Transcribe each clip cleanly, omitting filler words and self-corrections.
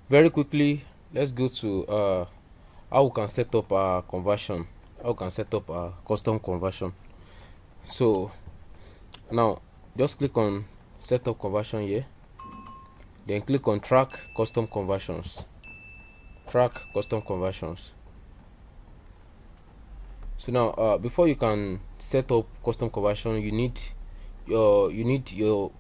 Very quickly, let's go to how we can set up our conversion, how we can set up our custom conversion. So now just click on setup conversion here, then click on track custom conversions. Track custom conversions. So now before you can set up custom conversion, you need your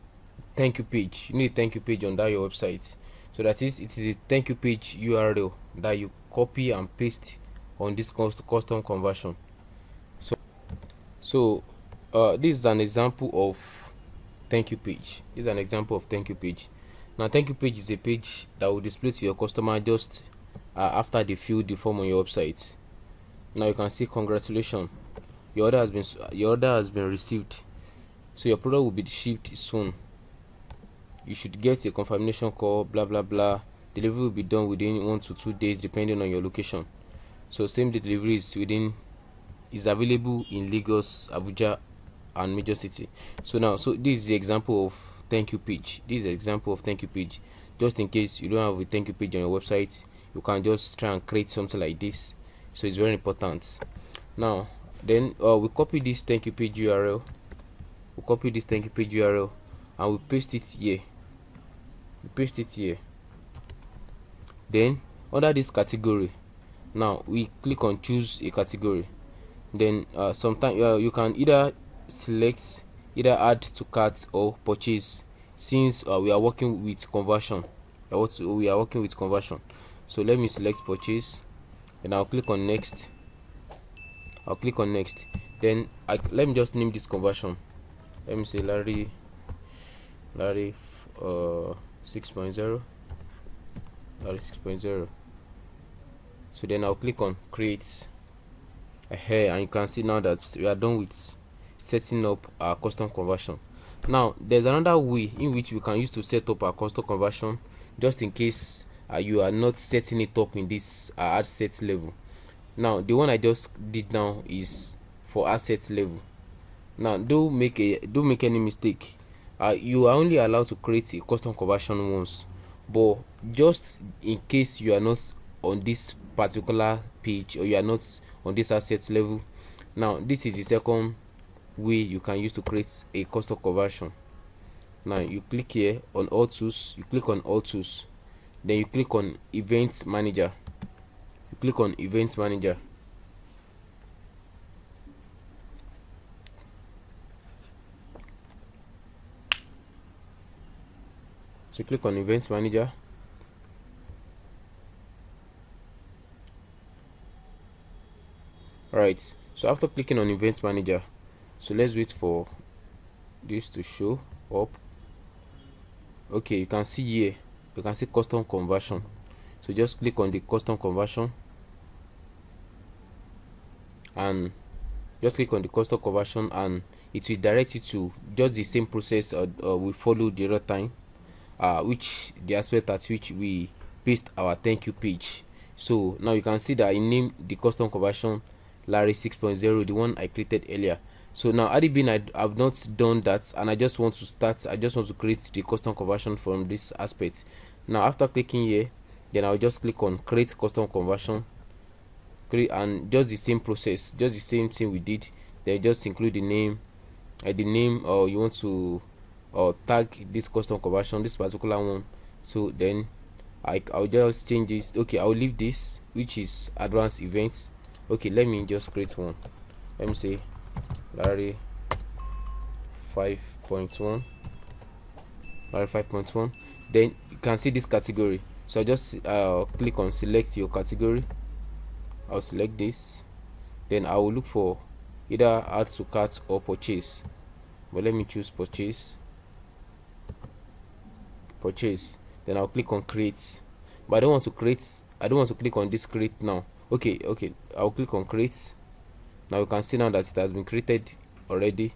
thank you page. You need a thank you page on that your website. So that is, it is a thank you page URL that you copy and paste on this custom conversion. So this is an example of thank you page. This is an example of thank you page. Now thank you page is a page that will display to your customer just after they fill the form on your website. Now you can see congratulations, your order has been received, so your product will be shipped soon. You should get a confirmation call, blah blah blah. Delivery will be done within 1 to 2 days depending on your location. So same day delivery is available in Lagos, Abuja, and major city. So this is the example of thank you page. This is the example of thank you page. Just in case you don't have a thank you page on your website, you can just try and create something like this. So it's very important. Now then we copy this thank you page URL. We copy this thank you page URL and we paste it here. Then under this category, now we click on choose a category. Then sometimes you can either select either add to cart or purchase, since we are working with conversion. We are working with conversion. So let me select purchase, and I'll click on next. Then let me just name this conversion. Let me say Larry 6.0. Larry 6.0. So then I'll click on create here, and you can see now that we are done with setting up our custom conversion. Now there's another way in which we can use to set up our custom conversion, just in case you are not setting it up in this ad set level. Now the one I just did now is for asset level. Now don't make any mistake. You are only allowed to create a custom conversion once, but just in case you are not on this particular page, or you are not on this asset level, now this is the second way you can use to create a custom conversion. Now you click here on all tools, then you click on events manager. So click on events manager. Alright, so after clicking on events manager, so let's wait for this to show up. Okay, you can see here, you can see custom conversion. So just click on the custom conversion, and it will direct you to just the same process we follow the other time, which the aspect at which we paste our thank you page. So now you can see that I named the custom conversion Larry 6.0, the one I created earlier. So now I've not done that, and I just want to create the custom conversion from this aspect. Now after clicking here, then I'll just click on create custom conversion, and just the same process, just the same thing we did. Then just include the name, or you want to tag this custom conversion, this particular one. So then I'll just change this. Okay, I'll leave this, which is advanced events. Okay, let me just create one. Let me say Larry 5.1. Then you can see this category. So I just click on select your category. I'll select this. Then I will look for either add to cart or purchase, but let me choose purchase. Then I'll click on create, but I don't want to click on this create now. Okay, I'll click on create. Now you can see now that it has been created already.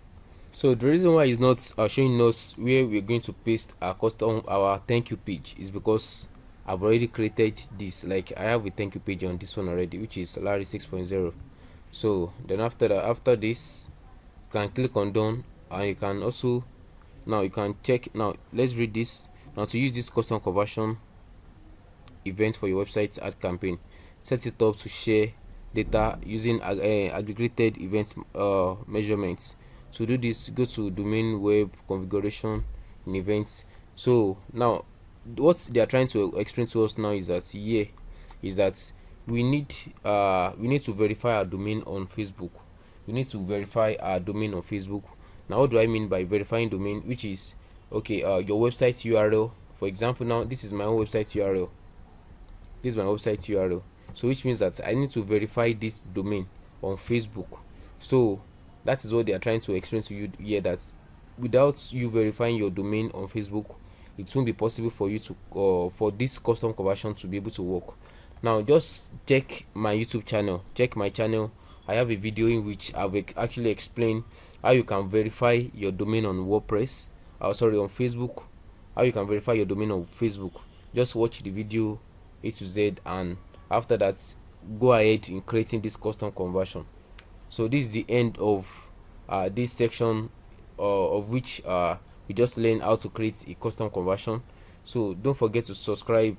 So the reason why it's not showing us where we're going to paste our thank you page is because I've already created this. Like, I have a thank you page on this one already, which is Larry 6.0. So then after this, you can click on done, and you can also, now you can check. Now let's read this. Now to use this custom conversion, event for your website's ad campaign. Set it up to share data using aggregated event measurements. To do this, go to domain web configuration in events. So now what they are trying to explain to us now is that we need to verify our domain on Facebook. We need to verify our domain on Facebook. Now what do I mean by verifying domain? Which is, okay, your website URL. For example, now this is my own website URL. This is my website URL. So which means that I need to verify this domain on Facebook. So that is what they are trying to explain to you here, that without you verifying your domain on Facebook, it won't be possible for you to for this custom conversion to be able to work. Now just check my YouTube channel. Check my channel. I have a video in which I've actually explained how you can verify your domain on WordPress. On Facebook. How you can verify your domain on Facebook. Just watch the video A to Z, and after that, go ahead in creating this custom conversion. So this is the end of this section, of which we just learned how to create a custom conversion. So don't forget to subscribe